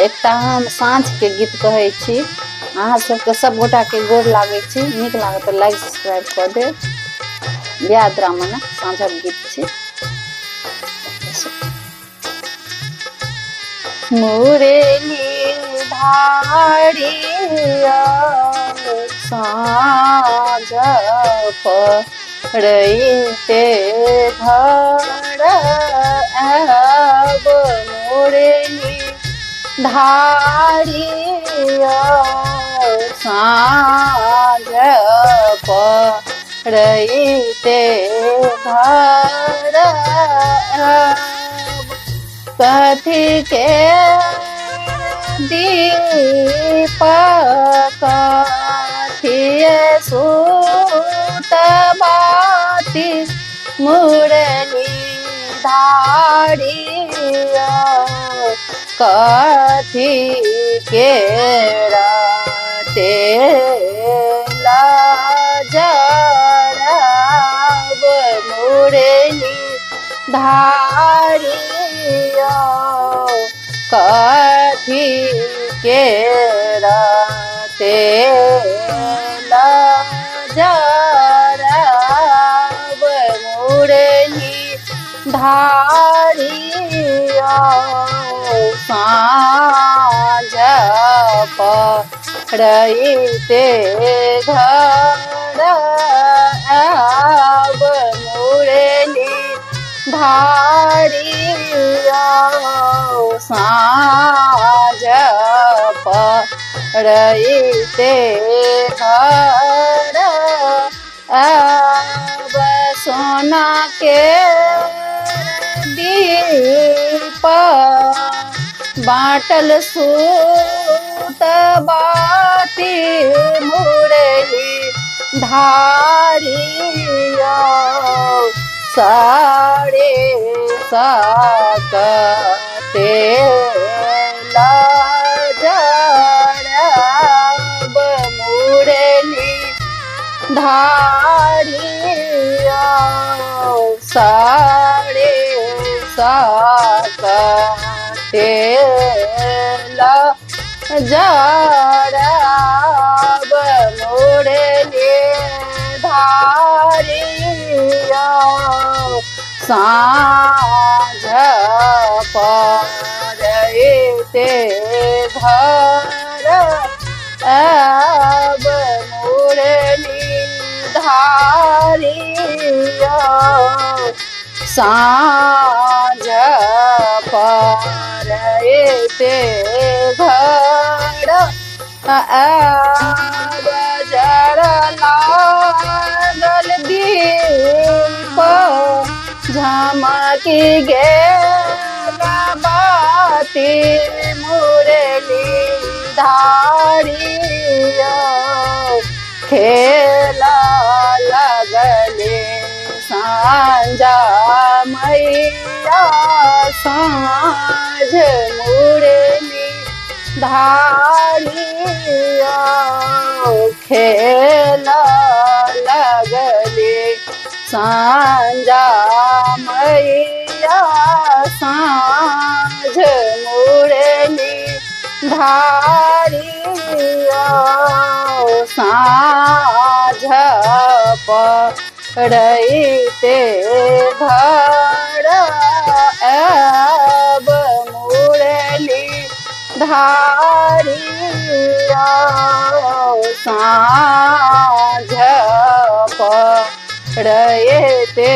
एकटा हम साँझ के गीत कहै छी। अहाँ सबके सब गोटा के गोर लागै छी। नीक लागत तऽ लाइक सब्सक्राइब कऽ देब। बियाह द्रामणक साँझक गीत छी। मुरली धारिया साँझ पड़ैते घर आब मुरली धारिया साँझ पड़ैते घर आब कथी के दीपक कथिए सूत बाती मुरली धारिया कथी के तेल जराब मुरली धारिया कथी के तेल जराब मुरली धारिया साँझ पड़ैते घर आब मुरली धारिया साँझ पड़ैते घर आब सोना के दीप बाटल सूत बाती मुरली धारिया साड़े साकते जराब मुरली धारिया साड़े साकते जराब मुरली धारिया साँझ पड़ैते घर आब मुरली धारिया साँझ पड़ैते घर आब जरला लागल दीप झमकी गेल बाती मुरली धारिया खेला लगले साँझा मैया साँझ मुरली धारिया खेला लगले साँझा मैया साँझ मुरली धारिया साँझ पड़ैते घर आब मुरली धारिया साँझ पड़ैते